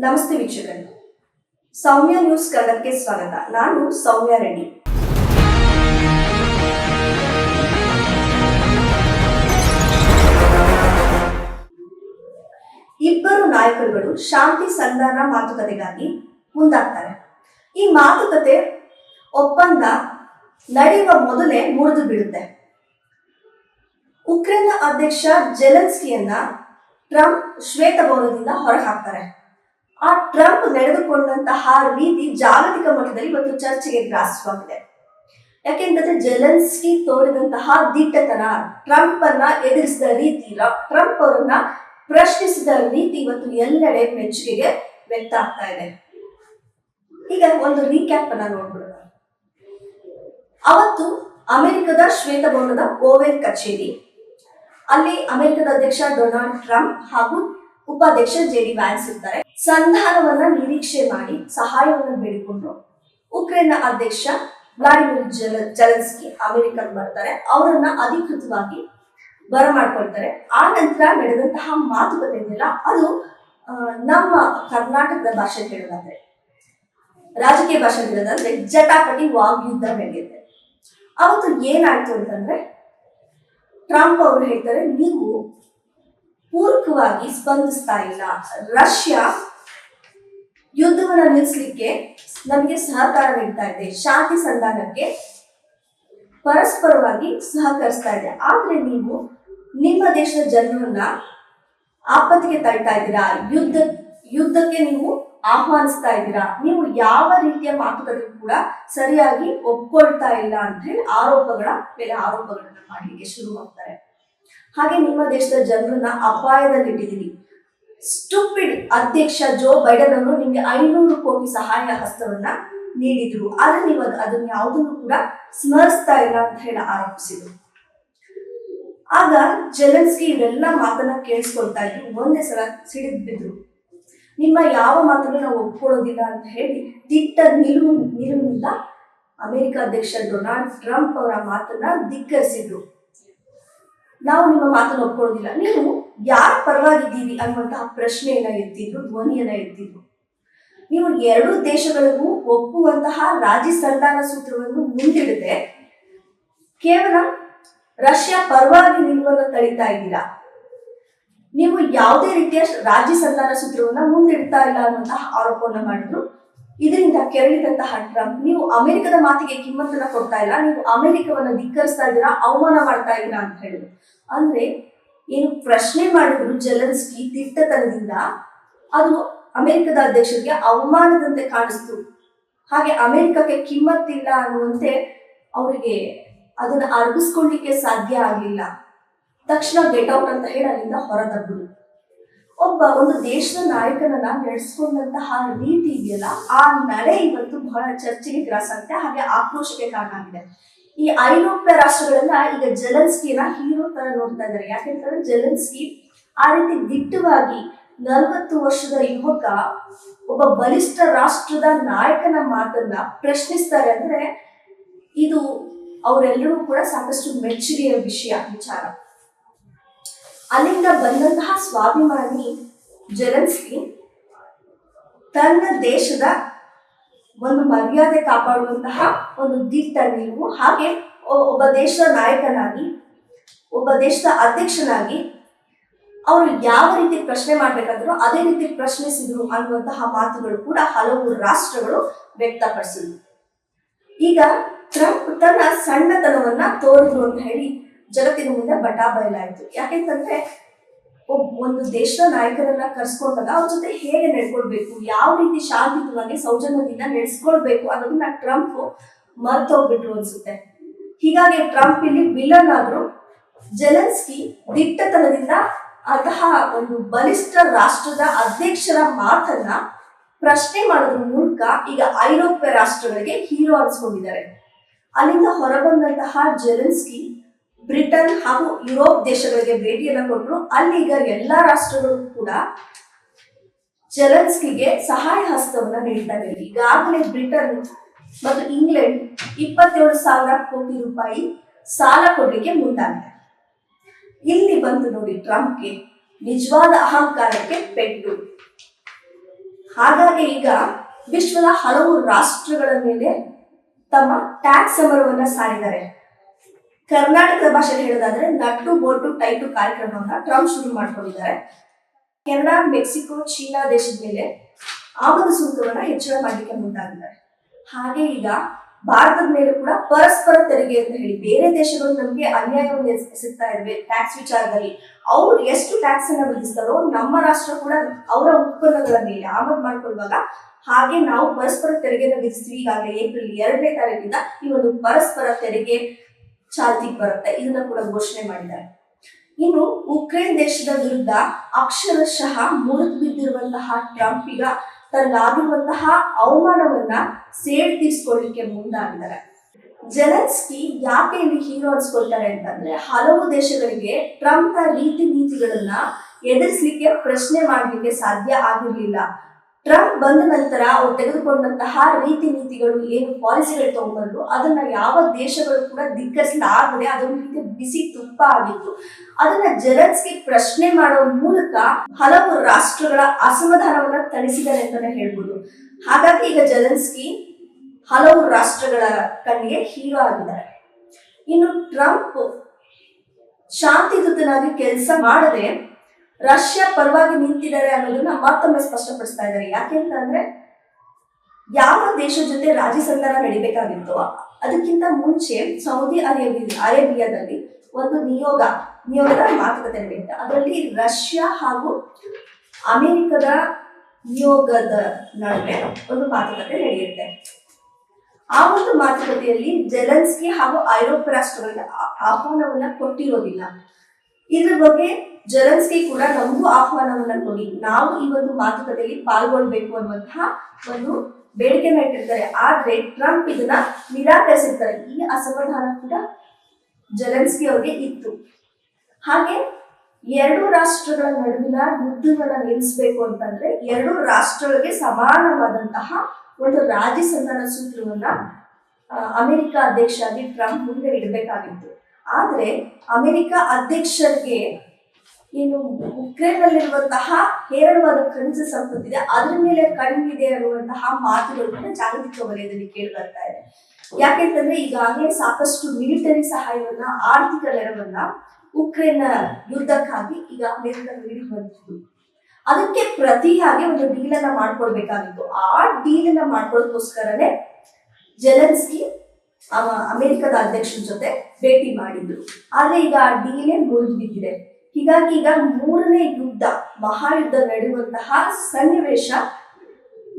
ನಮಸ್ತೆ ವೀಕ್ಷಕರೇ, ಸೌಮ್ಯ ನ್ಯೂಸ್ ಕನ್ನಡಕ್ಕೆ ಸ್ವಾಗತ. ನಾನು ಸೌಮ್ಯ ರೆಡ್ಡಿ. ಇಬ್ಬರು ನಾಯಕರುಗಳು ಶಾಂತಿ ಸಂಧಾನ ಮಾತುಕತೆಗಾಗಿ ಮುಂದಾಗ್ತಾರೆ. ಈ ಮಾತುಕತೆ ಒಪ್ಪಂದ ನಡೆಯುವ ಮೊದಲೇ ಮುರಿದು ಬೀಳುತ್ತೆ. ಉಕ್ರೇನ್ನ ಅಧ್ಯಕ್ಷ ಜೆಲೆನ್ಸ್ಕಿಯನ್ನ ಟ್ರಂಪ್ ಶ್ವೇತಭವನದಿಂದ ಹೊರಗೆ ಹಾಕ್ತಾರೆ. ಆ ಟ್ರಂಪ್ ನಡೆದುಕೊಂಡಂತಹ ರೀತಿ ಜಾಗತಿಕ ಮಟ್ಟದಲ್ಲಿ ಇವತ್ತು ಚರ್ಚೆಗೆ ಗ್ರಾಸವಾಗಿದೆ. ಯಾಕೆಂತಂದ್ರೆ ಜೆಲೆನ್ಸ್ಕಿ ತೋರಿದಂತಹ ದಿಟ್ಟತನ, ಟ್ರಂಪ್ ಅನ್ನ ಎದುರಿಸಿದ ರೀತಿ, ಟ್ರಂಪ್ ಅವರನ್ನ ಪ್ರಶ್ನಿಸಿದ ರೀತಿ ಇವತ್ತು ಎಲ್ಲೆಡೆ ಮೆಚ್ಚುಗೆಗೆ ವ್ಯಕ್ತ ಆಗ್ತಾ ಇದೆ. ಈಗ ಒಂದು ರೀಕ್ಯಾಪ್ ಅನ್ನ ನೋಡ್ಬಿಡೋಣ. ಅವತ್ತು ಅಮೆರಿಕದ ಶ್ವೇತಭವನದ ಓವೆಲ್ ಕಚೇರಿ, ಅಲ್ಲಿ ಅಮೆರಿಕದ ಅಧ್ಯಕ್ಷ ಡೊನಾಲ್ಡ್ ಟ್ರಂಪ್ ಹಾಗೂ ಉಪಾಧ್ಯಕ್ಷ ಜೆಡಿ ವ್ಯಾನ್ಸ್ ಇರ್ತಾರೆ. ಸಂಧಾನವನ್ನ ನಿರೀಕ್ಷೆ ಮಾಡಿ ಸಹಾಯವನ್ನು ಬೇಡಿಕೊಂಡು ಉಕ್ರೇನ್ನ ಅಧ್ಯಕ್ಷ ವ್ಲಾಡಿಮಿರ್ ಜೆಲೆನ್ಸ್ಕಿ ಅಮೆರಿಕಕ್ಕೆ ಬರ್ತಾರೆ. ಅವರನ್ನ ಅಧಿಕೃತವಾಗಿ ಬರಮಾಡ್ಕೊಳ್ತಾರೆ. ಆ ನಂತರ ನಡೆದಂತಹ ಮಾತುಕತೆ ಇದೆಯಲ್ಲ, ಅದು ನಮ್ಮ ಕರ್ನಾಟಕದ ಭಾಷೆ ಹೇಳೋದಾದ್ರೆ, ರಾಜಕೀಯ ಭಾಷೆ ಹೇಳೋದಾದ್ರೆ ಜಟಾಪಟಿ ವಾಗ್ಯುದ್ಧ ನಡೆಯುತ್ತೆ. ಅವತ್ತು ಏನಾಯ್ತು ಅಂತಂದ್ರೆ, ಟ್ರಂಪ್ ಅವರು ಹೇಳ್ತಾರೆ, ನೀವು ಪೂರಕವಾಗಿ ಸ್ಪಂದಿಸ್ತಾ ಇಲ್ಲ, ರಷ್ಯಾ ಯುದ್ಧವನ್ನ ನಿಲ್ಲಿಸಲಿಕ್ಕೆ ನಮಗೆ ಸಹಕಾರ ನೀಡ್ತಾ ಇದೆ, ಶಾಂತಿ ಸಂಧಾನಕ್ಕೆ ಪರಸ್ಪರವಾಗಿ ಸಹಕರಿಸ್ತಾ ಇದೆ, ಆದ್ರೆ ನೀವು ನಿಮ್ಮ ದೇಶದ ಜನರನ್ನ ಆಪತ್ತಿಗೆ ತಳ್ತಾ ಇದ್ದೀರಾ, ಯುದ್ಧಕ್ಕೆ ನೀವು ಆಹ್ವಾನಿಸ್ತಾ ಇದ್ದೀರಾ, ನೀವು ಯಾವ ರೀತಿಯ ಮಾತುಕತೆ ಕೂಡ ಸರಿಯಾಗಿ ಒಪ್ಕೊಳ್ತಾ ಇಲ್ಲ ಅಂತ ಹೇಳಿ ಆರೋಪಗಳ ಮೇಲೆ ಆರೋಪಗಳನ್ನ ಮಾಡಲಿಕ್ಕೆ ಶುರು ಮಾಡ್ತಾರೆ. ಹಾಗೆ ನಿಮ್ಮ ದೇಶದ ಜನರನ್ನ ಅಪಾಯದಲ್ಲಿಟ್ಟಿದ್ದೀರಿ. ಸ್ಟುಪಿಡ್ ಅಧ್ಯಕ್ಷ ಜೋ ಬೈಡನ್ ಅವರು ನಿಮ್ಗೆ 500 ಕೋಟಿ ಸಹಾಯ ಹಸ್ತವನ್ನ ನೀಡಿದ್ರು, ಆದ್ರೆ ನೀವು ಅದನ್ನ ಯಾವುದನ್ನು ಕೂಡ ಸ್ಮರಿಸ್ತಾ ಇಲ್ಲ ಅಂತ ಹೇಳಿ ಆರೋಪಿಸಿದ್ರು. ಆಗ ಜೆಲೆನ್ಸ್ಕಿ ಇವೆಲ್ಲ ಮಾತನ್ನ ಕೇಳಿಸ್ಕೊಳ್ತಾ ಇದ್ರು. ಒಂದೇ ಸಲ ಸಿಡಿದ್ ಬಿದ್ರು. ನಿಮ್ಮ ಯಾವ ಮಾತನ್ನು ನಾವು ಒಪ್ಕೊಳ್ಳೋದಿಲ್ಲ ಅಂತ ಹೇಳಿ ದಿಟ್ಟ ನಿಲುವಿನಿಂದ ಅಮೆರಿಕ ಅಧ್ಯಕ್ಷ ಡೊನಾಲ್ಡ್ ಟ್ರಂಪ್ ಅವರ ಮಾತನ್ನ ಧಿಕ್ಕರಿಸಿದ್ರು. ನಾವು ನಿಮ್ಮ ಮಾತನ್ನು ಒಪ್ಕೊಳ್ಳೋದಿಲ್ಲ, ನೀವು ಯಾರ ಪರವಾಗಿದ್ದೀರಿ ಅನ್ನುವಂತಹ ಪ್ರಶ್ನೆಯನ್ನ ಎತ್ತಿದ್ರು, ಧ್ವನಿಯನ್ನ ಎತ್ತಿದ್ರು. ನೀವು ಎರಡೂ ದೇಶಗಳಿಗೂ ಒಪ್ಪುವಂತಹ ರಾಜಿ ಸಂಧಾನ ಸೂತ್ರವನ್ನು ಮುಂದಿಡದೆ ಕೇವಲ ರಷ್ಯಾ ಪರವಾಗಿ ನಿಲುವನ್ನು ತಳಿತಾ ಇದ್ದೀರಾ. ನೀವು ಯಾವುದೇ ರೀತಿಯ ರಾಜಿ ಸಂಧಾನ ಸೂತ್ರವನ್ನ ಮುಂದಿಡ್ತಾ ಇಲ್ಲ ಅನ್ನುವಂತಹ ಆರೋಪವನ್ನ ಮಾಡಿದ್ರು. ಇದರಿಂದ ಕೆರಳಿದಂತಹ ಟ್ರಂಪ್, ನೀವು ಅಮೆರಿಕದ ಮಾತಿಗೆ ಕಿಮ್ಮತ್ತನ್ನ ಕೊಡ್ತಾ ಇಲ್ಲ, ನೀವು ಅಮೆರಿಕವನ್ನ ಧಿಕ್ಕರಿಸ್ತಾ ಇದ್ದೀರಾ, ಅವಮಾನ ಮಾಡ್ತಾ ಇದ್ದೀರಾ ಅಂತ ಹೇಳಿದ್ರು. ಅಂದ್ರೆ ಏನು ಪ್ರಶ್ನೆ ಮಾಡಿದ್ರು ಜೆಲೆನ್ಸ್ಕಿ ದಿಟ್ಟತನದಿಂದ, ಅದು ಅಮೆರಿಕದ ಅಧ್ಯಕ್ಷರಿಗೆ ಅವಮಾನದಂತೆ ಕಾಣಿಸ್ತು. ಹಾಗೆ ಅಮೆರಿಕಕ್ಕೆ ಕಿಮ್ಮತ್ತಿಲ್ಲ ಅನ್ನುವಂತೆ ಅವರಿಗೆ ಅದನ್ನ ಅರ್ಗಿಸ್ಕೊಳ್ಳಿಕ್ಕೆ ಸಾಧ್ಯ ಆಗ್ಲಿಲ್ಲ. ತಕ್ಷಣ ಗೆಟ್ ಔಟ್ ಅಂತ ಹೇಳಿ ಅಲ್ಲಿಂದ ಹೊರದಬ್ಬರು. ಒಂದು ದೇಶದ ನಾಯಕನನ್ನ ನಡೆಸ್ಕೊಂಡಂತಹ ರೀತಿ ಇದೆಯಲ್ಲ, ಆ ನಡೆ ಇವತ್ತು ಬಹಳ ಚರ್ಚೆಗೆ ಗ್ರಾಸ ಆಗುತ್ತೆ, ಹಾಗೆ ಆಕ್ರೋಶಕ್ಕೆ ಕಾರಣ ಆಗಿದೆ. ಈ ಐರೋಪ್ಯ ರಾಷ್ಟ್ರಗಳೆಲ್ಲ ಈಗ ಜೆಲೆನ್ಸ್ಕಿನ ಹೀರೋ ತರ ನೋಡ್ತಾ ಇದ್ದಾರೆ. ಯಾಕೆಂತಂದ್ರೆ ಜೆಲೆನ್ಸ್ಕಿ ಆ ರೀತಿ ದಿಟ್ಟವಾಗಿ 40 ವರ್ಷದ ಯುವಕ ಒಬ್ಬ ಬಲಿಷ್ಠ ರಾಷ್ಟ್ರದ ನಾಯಕನ ಮಾತನ್ನ ಪ್ರಶ್ನಿಸ್ತಾರೆ ಅಂದ್ರೆ ಇದು ಅವರೆಲ್ಲರೂ ಕೂಡ ಸಾಕಷ್ಟು ಮೆಚ್ಚುಗೆಯ ವಿಚಾರ. ಅಲ್ಲಿಂದ ಬಂದಂತಹ ಸ್ವಾಭಿಮಾನಿ ಜೆಲೆನ್ಸ್ಕಿ ತನ್ನ ದೇಶದ ಒಂದು ಮರ್ಯಾದೆ ಕಾಪಾಡುವಂತಹ ಒಂದು ದಿಟ್ಟ ನಿಲುವು, ಹಾಗೆ ಒಬ್ಬ ದೇಶದ ನಾಯಕನಾಗಿ, ಒಬ್ಬ ದೇಶದ ಅಧ್ಯಕ್ಷನಾಗಿ ಅವರು ಯಾವ ರೀತಿ ಪ್ರಶ್ನೆ ಮಾಡ್ಬೇಕಾದ್ರು ಅದೇ ರೀತಿ ಪ್ರಶ್ನಿಸಿದ್ರು ಅನ್ನುವಂತಹ ಮಾತುಗಳು ಕೂಡ ಹಲವು ರಾಷ್ಟ್ರಗಳು ವ್ಯಕ್ತಪಡಿಸಿದ್ರು. ಈಗ ಟ್ರಂಪ್ ತನ್ನ ಸಣ್ಣತನವನ್ನ ತೋರಿದ್ರು ಅಂತ ಹೇಳಿ ಜಗತ್ತಿನ ಮುಂದೆ ಬಟಾ ಬಯಲಾಯಿತು. ಯಾಕೆಂತಂದ್ರೆ ಒಂದು ದೇಶದ ನಾಯಕರನ್ನ ಕರ್ಸ್ಕೊಂಡಾಗ ಅವ್ರ ಜೊತೆ ಹೇಗೆ ನಡ್ಕೊಳ್ಬೇಕು, ಯಾವ ರೀತಿ ಶಾಂತಿಯುತವಾಗಿ ಸೌಜನ್ಯದಿಂದ ನಡೆಸ್ಕೊಳ್ಬೇಕು ಅನ್ನೋದನ್ನ ಟ್ರಂಪ್ ಮರ್ತೋಗ್ಬಿಟ್ರು ಅನ್ಸುತ್ತೆ. ಹೀಗಾಗಿ ಟ್ರಂಪ್ ಇಲ್ಲಿ ವಿಲನ್ ಆದ್ರು. ಜೆಲೆನ್ಸ್ಕಿ ದಿಟ್ಟತನದಿಂದ ಅಂತಹ ಒಂದು ಬಲಿಷ್ಠ ರಾಷ್ಟ್ರದ ಅಧ್ಯಕ್ಷರ ಮಾತನ್ನ ಪ್ರಶ್ನೆ ಮಾಡೋದ್ರ ಮೂಲಕ ಈಗ ಐರೋಪ್ಯ ರಾಷ್ಟ್ರಗಳಿಗೆ ಹೀರೋ ಅನ್ಸ್ಕೊಂಡಿದ್ದಾರೆ. ಅಲ್ಲಿಂದ ಹೊರಬಂದಂತಹ ಜೆಲೆನ್ಸ್ಕಿ ಬ್ರಿಟನ್ ಹಾಗೂ ಯುರೋಪ್ ದೇಶಗಳಿಗೆ ಭೇಟಿಯನ್ನ ಕೊಟ್ಟರು. ಅಲ್ಲಿ ಈಗ ಎಲ್ಲಾ ರಾಷ್ಟ್ರಗಳು ಕೂಡ ಜೆಲೆನ್ಸ್ಕಿಗೆ ಸಹಾಯ ಹಸ್ತವನ್ನ ನೀಡ್ತಾ ಇದ್ದಾರೆ. ಈಗಾಗಲೇ ಬ್ರಿಟನ್ ಮತ್ತು ಇಂಗ್ಲೆಂಡ್ 27,000 ಕೋಟಿ ರೂಪಾಯಿ ಸಾಲ ಕೊಡ್ಲಿಕ್ಕೆ ಮುಂದಾಗಿದೆ. ಇಲ್ಲಿ ಬಂತು ನೋಡಿ ಟ್ರಂಪ್ಗೆ ನಿಜವಾದ ಅಹಂಕಾರಕ್ಕೆ ಪೆಟ್ಟು. ಹಾಗಾಗಿ ಈಗ ವಿಶ್ವದ ಹಲವು ರಾಷ್ಟ್ರಗಳ ಮೇಲೆ ತಮ್ಮ ಟ್ಯಾಕ್ಸ್ ಸಮರವನ್ನ ಸಾರಿದ್ದಾರೆ. ಕರ್ನಾಟಕದ ಭಾಷೆಯಲ್ಲಿ ಹೇಳೋದಾದ್ರೆ ನಟ್ಟು ಬೋಟು ಟೈಟು ಕಾರ್ಯಕ್ರಮವನ್ನ ಟ್ರಂಪ್ ಶುರು ಮಾಡ್ಕೊಂಡಿದ್ದಾರೆ. ಕೆನಡಾ, ಮೆಕ್ಸಿಕೋ, ಚೀನಾ ದೇಶದ ಮೇಲೆ ಆಮದು ಸುಂಕವನ್ನ ಹೆಚ್ಚಳ ಮಾಡಲಿಕ್ಕೆ ಮುಂದಾಗಿದ್ದಾರೆ. ಹಾಗೆ ಈಗ ಭಾರತದ ಮೇಲೆ ಕೂಡ ಪರಸ್ಪರ ತೆರಿಗೆ ಅಂತ ಹೇಳಿ ಬೇರೆ ದೇಶಗಳು ನಮಗೆ ಅನ್ಯಾಯವನ್ನು ಎಸಗ್ತಾ ಇವೆ ಟ್ಯಾಕ್ಸ್ ವಿಚಾರದಲ್ಲಿ. ಅವ್ರು ಎಷ್ಟು ಟ್ಯಾಕ್ಸ್ ಅನ್ನ ವಿಧಿಸ್ತಾರೋ ನಮ್ಮ ರಾಷ್ಟ್ರ ಕೂಡ ಅವರ ಉತ್ಪನ್ನಗಳ ಮೇಲೆ ಆಮದು ಮಾಡ್ಕೊಳ್ಳುವಾಗ ಹಾಗೆ ನಾವು ಪರಸ್ಪರ ತೆರಿಗೆನ ವಿಧಿಸ್ತೀವಿ. ಈಗಾಗಲೇ ಏಪ್ರಿಲ್ 2ನೇ ತಾರೀಕಿಂದ ಈ ಒಂದು ಪರಸ್ಪರ ತೆರಿಗೆ ಚಾಲ್ತಿಗೆ ಬರುತ್ತೆ. ಇದನ್ನ ಕೂಡ ಘೋಷಣೆ ಮಾಡಿದ್ದಾರೆ. ಇನ್ನು ಉಕ್ರೇನ್ ದೇಶದ ವಿರುದ್ಧ ಅಕ್ಷರಶಃ ಮುರಿದು ಬಿದ್ದಿರುವಂತಹ ಟ್ರಂಪ್ ಈಗ ತನಗಾಗಿರುವಂತಹ ಅವಮಾನವನ್ನ ಸೇಡ್ ತೀರ್ಸ್ಕೊಳ್ಳಿಕ್ಕೆ ಮುಂದಾಗಿದ್ದಾರೆ. ಜೆಲೆನ್ಸ್ಕಿ ಯಾಕೆ ಇಲ್ಲಿ ಹೀರೋ ಅನ್ಸ್ಕೊಳ್ತಾರೆ ಅಂತಂದ್ರೆ ಹಲವು ದೇಶಗಳಿಗೆ ಟ್ರಂಪ್ ರೀತಿ ನೀತಿಗಳನ್ನ ಎದುರಿಸಲಿಕ್ಕೆ ಪ್ರಶ್ನೆ ಮಾಡಲಿಕ್ಕೆ ಸಾಧ್ಯ ಆಗಿರ್ಲಿಲ್ಲ. ಟ್ರಂಪ್ ಬಂದ ನಂತರ ಅವ್ರು ತೆಗೆದುಕೊಂಡಂತಹ ರೀತಿ ನೀತಿಗಳು ಏನು ಪಾಲಿಸಿಗಳು ತಗೊಂಡ್ಬಂದ್ರು ಅದನ್ನ ಯಾವ ದೇಶಗಳು ಕೂಡ ಧಿಕ್ಕರಿಸಲಾಗದೆ ಅದೊಂದು ರೀತಿ ಬಿಸಿ ತುಪ್ಪ ಆಗಿತ್ತು. ಅದನ್ನ ಜೆಲೆನ್ಸ್ಕಿ ಪ್ರಶ್ನೆ ಮಾಡೋ ಮೂಲಕ ಹಲವು ರಾಷ್ಟ್ರಗಳ ಅಸಮಾಧಾನವನ್ನ ತಣಿಸಿದ್ದಾರೆ ಅಂತಾನೆ ಹೇಳ್ಬೋದು. ಹಾಗಾಗಿ ಈಗ ಜೆಲೆನ್ಸ್ಕಿ ಹಲವು ರಾಷ್ಟ್ರಗಳ ಕಣ್ಣಿಗೆ ಹೀರೋ ಆಗಿದ್ದಾರೆ. ಇನ್ನು ಟ್ರಂಪ್ ಶಾಂತಿಯುತನಾಗಿ ಕೆಲಸ ಮಾಡದೆ ರಷ್ಯಾ ಪರವಾಗಿ ನಿಂತಿದ್ದಾರೆ ಅನ್ನೋದನ್ನ ಮತ್ತೊಮ್ಮೆ ಸ್ಪಷ್ಟಪಡಿಸ್ತಾ ಇದ್ದಾರೆ. ಯಾಕೆಂತಂದ್ರೆ ಯಾವ ದೇಶದ ಜೊತೆ ರಾಜಿ ಸಂಧಾನ ನಡಿಬೇಕಾಗಿತ್ತು ಅದಕ್ಕಿಂತ ಮುಂಚೆ ಸೌದಿ ಅರೇಬಿಯಾದಲ್ಲಿ ಒಂದು ನಿಯೋಗದ ಮಾತುಕತೆ ನಡೆಯುತ್ತೆ. ಅದರಲ್ಲಿ ರಷ್ಯಾ ಹಾಗೂ ಅಮೆರಿಕದ ನಿಯೋಗದ ನಡುವೆ ಒಂದು ಮಾತುಕತೆ ನಡೆಯುತ್ತೆ. ಆ ಒಂದು ಮಾತುಕತೆಯಲ್ಲಿ ಜೆಲೆನ್ಸ್ಕಿ ಹಾಗೂ ಐರೋಪ್ಯ ರಾಷ್ಟ್ರಗಳಿಗೆ ಆಹ್ವಾನವನ್ನ ಕೊಟ್ಟಿರೋದಿಲ್ಲ. ಇದ್ರ ಬಗ್ಗೆ ಜೆಲೆನ್ಸ್ಕಿ ಕೂಡ ನಮಗೂ ಆಹ್ವಾನವನ್ನ ಕೊಡಿ, ನಾವು ಈ ಒಂದು ಮಾತುಕತೆಯಲ್ಲಿ ಪಾಲ್ಗೊಳ್ಬೇಕು ಅನ್ನುವಂತಹ ಒಂದು ಬೇಡಿಕೆನ ಇಟ್ಟಿರ್ತಾರೆ. ಆದ್ರೆ ಟ್ರಂಪ್ ಇದನ್ನ ನಿರಾಕರಿಸಿರ್ತಾರೆ. ಈ ಅಸಮಾಧಾನ ಕೂಡ ಜೆಲೆನ್ಸ್ಕಿ ಅವರಿಗೆ ಇತ್ತು. ಹಾಗೆ ಎರಡು ರಾಷ್ಟ್ರಗಳ ನಡುವಿನ ಯುದ್ಧವನ್ನ ನಿಲ್ಲಿಸಬೇಕು ಅಂತಂದ್ರೆ ಎರಡು ರಾಷ್ಟ್ರಗಳಿಗೆ ಸಮಾನವಾದಂತಹ ಒಂದು ರಾಜಿ ಸಂಧಾನ ಸೂತ್ರವನ್ನ ಅಮೆರಿಕ ಅಧ್ಯಕ್ಷರಾಗಿ ಟ್ರಂಪ್ ಮುಂದೆ ಇಡಬೇಕಾಗಿತ್ತು. ಆದ್ರೆ ಅಮೆರಿಕ ಅಧ್ಯಕ್ಷರಿಗೆ ಏನು ಉಕ್ರೇನ್ ನಲ್ಲಿರುವಂತಹ ಹೇರಳವಾದ ಖನಿಜ ಸಂಪತ್ತಿದೆ ಅದ್ರ ಮೇಲೆ ಕಣ್ಣಿದೆ ಅನ್ನುವಂತಹ ಮಾತುಗಳು ಕೂಡ ಜಾಗತಿಕ ವಲಯದಲ್ಲಿ ಕೇಳಿ ಬರ್ತಾ ಇದೆ. ಯಾಕೆಂತಂದ್ರೆ ಈಗಾಗಲೇ ಸಾಕಷ್ಟು ಮಿಲಿಟರಿ ಸಹಾಯವನ್ನ, ಆರ್ಥಿಕ ನೆರವನ್ನ ಉಕ್ರೇನ್ ಯುದ್ಧಕ್ಕಾಗಿ ಈಗ ಅಮೆರಿಕ ನೀಡಿ ಬಂದಿತ್ತು. ಅದಕ್ಕೆ ಪ್ರತಿಯಾಗಿ ಒಂದು ಡೀಲ್ ಅನ್ನ ಮಾಡ್ಕೊಳ್ಬೇಕಾಗಿತ್ತು. ಆ ಡೀಲ್ ಅನ್ನ ಮಾಡ್ಕೊಳ್ಳೋದಕ್ಕೋಸ್ಕರನೇ ಜೆಲೆನ್ಸ್ಕಿ ಅಮೆರಿಕದ ಅಧ್ಯಕ್ಷರ ಜೊತೆ ಭೇಟಿ ಮಾಡಿದ್ರು. ಆದ್ರೆ ಈಗ ಆ ಡೀಲೇ ಮುರಿದು ಬಿದ್ದಿದೆ. ಹೀಗಾಗಿ ಈಗ ಮೂರನೇ ಮಹಾಯುದ್ಧ ನಡೆಯುವಂತಹ ಸನ್ನಿವೇಶ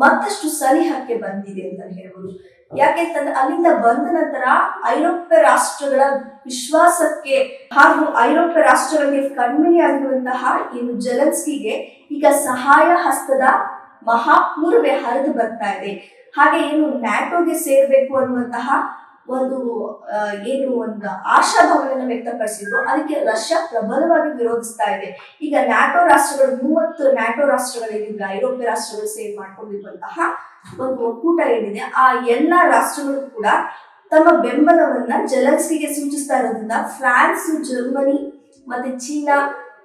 ಮತ್ತಷ್ಟು ಸನಿಹಕ್ಕೆ ಬಂದಿದೆ ಅಂತ ಹೇಳ್ಬೋದು. ಯಾಕೆಂತಂದ್ರೆ ಅಲ್ಲಿಂದ ಬಂದ ನಂತರ ಐರೋಪ್ಯ ರಾಷ್ಟ್ರಗಳ ವಿಶ್ವಾಸಕ್ಕೆ ಹಾಗೂ ಐರೋಪ್ಯ ರಾಷ್ಟ್ರಗಳಿಗೆ ಕಣ್ಮಣಿ ಆಗಿರುವಂತಹ ಏನು ಜೆಲೆನ್ಸ್ಕಿಗೆ ಈಗ ಸಹಾಯ ಹಸ್ತದ ಮಹಾಪೂರ್ವೆ ಹರಿದು ಬರ್ತಾ ಇದೆ. ಹಾಗೆ ಏನು ನ್ಯಾಟೋಗೆ ಸೇರ್ಬೇಕು ಅನ್ನುವಂತಹ ಒಂದು ಆಶಾಭಾವನೆಯನ್ನು ವ್ಯಕ್ತಪಡಿಸಿದ್ರು. ಅದಕ್ಕೆ ರಷ್ಯಾ ಪ್ರಬಲವಾಗಿ ವಿರೋಧಿಸ್ತಾ ಇದೆ. ಈಗ ನ್ಯಾಟೋ ರಾಷ್ಟ್ರಗಳು 30 ನ್ಯಾಟೋ ರಾಷ್ಟ್ರಗಳಿಂದ ಐರೋಪ್ಯ ರಾಷ್ಟ್ರಗಳು ಸೇರ್ ಮಾಡ್ಕೊಂಡಿರುವಂತಹ ಒಂದು ಒಕ್ಕೂಟ ಏನಿದೆ ಆ ಎಲ್ಲಾ ರಾಷ್ಟ್ರಗಳು ಕೂಡ ತಮ್ಮ ಬೆಂಬಲವನ್ನ ಜೆಲೆನ್ಸ್ಕಿಗೆ ಸೂಚಿಸ್ತಾ ಇರೋದ್ರಿಂದ ಫ್ರಾನ್ಸ್, ಜರ್ಮನಿ ಮತ್ತೆ ಚೀನಾ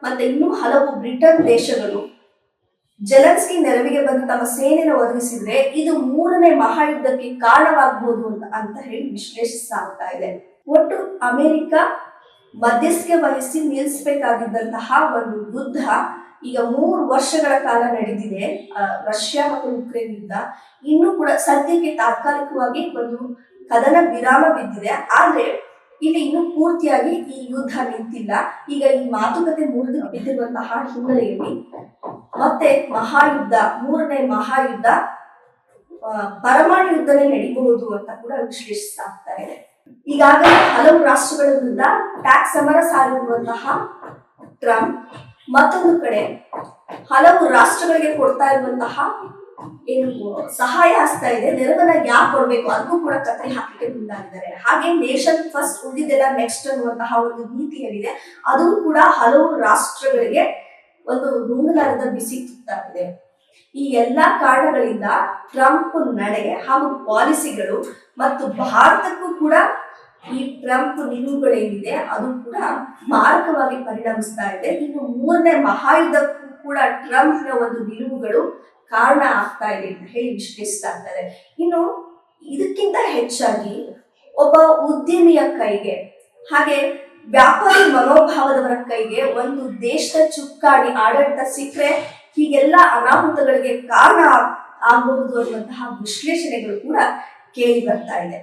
ಮತ್ತೆ ಇನ್ನೂ ಹಲವು ಬ್ರಿಟನ್ ದೇಶಗಳು ಜೆಲೆನ್ಸ್ಕಿ ನೆರವಿಗೆ ಬಂದು ತಮ್ಮ ಸೇನೆಯನ್ನು ಒದಗಿಸಿದ್ರೆ ಇದು ಮೂರನೇ ಮಹಾಯುದ್ಧಕ್ಕೆ ಕಾರಣವಾಗಬಹುದು ಅಂತ ಹೇಳಿ ವಿಶ್ಲೇಷಿಸಲಾಗ್ತಾ ಇದೆ. ಒಟ್ಟು ಅಮೆರಿಕ ಮಧ್ಯಸ್ಥಿಕೆ ವಹಿಸಿ ನಿಲ್ಲಿಸಬೇಕಾಗಿದ್ದಂತಹ ಒಂದು ಯುದ್ಧ ಈಗ 3 ವರ್ಷಗಳ ಕಾಲ ನಡೆದಿದೆ. ರಷ್ಯಾ ಮತ್ತು ಉಕ್ರೇನ್ ಯುದ್ಧ ಇನ್ನೂ ಕೂಡ ಸದ್ಯಕ್ಕೆ ತಾತ್ಕಾಲಿಕವಾಗಿ ಒಂದು ಕದನ ವಿರಾಮ ಬಿದ್ದಿದೆ. ಆದ್ರೆ ಇಲ್ಲಿ ಇನ್ನು ಪೂರ್ತಿಯಾಗಿ ಈ ಯುದ್ಧ ನಿಂತಿಲ್ಲ. ಈಗ ಈ ಮಾತುಕತೆ ಮುರಿದು ಬಿದ್ದಿರುವಂತಹ ಹಿನ್ನೆಲೆಯಲ್ಲಿ ಮತ್ತೆ ಮೂರನೇ ಮಹಾಯುದ್ಧ ಪರಮಾಣು ಯುದ್ಧನೇ ನಡೀಬಹುದು ಅಂತ ಕೂಡ ವಿಶ್ಲೇಷಿಸಲಾಗ್ತಾ ಇದೆ. ಈಗಾಗಲೇ ಹಲವು ರಾಷ್ಟ್ರಗಳ ವಿರುದ್ಧ ಟ್ಯಾಕ್ಸ್ ಸಮರ ಸಾರಿರುವಂತಹ ಟ್ರಂಪ್ ಮತ್ತೊಂದು ಕಡೆ ಹಲವು ರಾಷ್ಟ್ರಗಳಿಗೆ ಕೊಡ್ತಾ ಇರುವಂತಹ ಏನು ಸಹಾಯ ಹಸ್ತ ಇದೆ, ನೆರವನ್ನ ಯಾಕೆ ಕೊಡ್ಬೇಕು ಅದಕ್ಕೂ ಕೂಡ ಕತ್ತರಿ ಹಾಕಲಿಕ್ಕೆ ಮುಂದಾಗಿದ್ದಾರೆ. ಹಾಗೆ ನೇಷನ್ ಫಸ್ಟ್ ಉಳಿದಿದ್ದೆಲ್ಲ ನೆಕ್ಸ್ಟ್ ಅನ್ನುವಂತಹ ಒಂದು ನೀತಿ ಏನಿದೆ ಅದು ಕೂಡ ಹಲವು ರಾಷ್ಟ್ರಗಳಿಗೆ ಒಂದು ನುಂಗಲಾರದ ಬಿಸಿ ತುತ್ತಾಗಿದೆ. ಈ ಎಲ್ಲಾ ಕಾರಣಗಳಿಂದ ಟ್ರಂಪ್ ನಡೆ ಹಾಗೂ ಪಾಲಿಸಿಗಳು ಮತ್ತು ಭಾರತಕ್ಕೂ ಕೂಡ ಈ ಟ್ರಂಪ್ ನಿಲುವುಗಳೇನಿದೆ ಅದು ಕೂಡ ಮಾರಕವಾಗಿ ಪರಿಣಮಿಸ್ತಾ ಇದೆ. ಇನ್ನು ಮೂರನೇ ಮಹಾಯುದ್ಧಕ್ಕೂ ಕೂಡ ಟ್ರಂಪ್ನ ಒಂದು ನಿಲುವುಗಳು ಕಾರಣ ಆಗ್ತಾ ಇದೆ ಅಂತ ಹೇಳಿ ವಿಶ್ಲೇಷಿಸಲಾಗ್ತದೆ. ಇನ್ನು ಇದಕ್ಕಿಂತ ಹೆಚ್ಚಾಗಿ ಒಬ್ಬ ಉದ್ಯಮಿಯ ಕೈಗೆ ಹಾಗೆ ವ್ಯಾಪಾರಿ ಮನೋಭಾವದವರ ಕೈಗೆ ಒಂದು ದೇಶದ ಚುಕ್ಕಾಣಿ ಆಡಳಿತ ಸಿಕ್ಕರೆ ಹೀಗೆಲ್ಲ ಅನಾಹುತಗಳಿಗೆ ಕಾರಣ ಆಗಬಹುದು ಅನ್ನುವಂತಹ ವಿಶ್ಲೇಷಣೆಗಳು ಕೂಡ ಕೇಳಿ ಬರ್ತಾ ಇದೆ.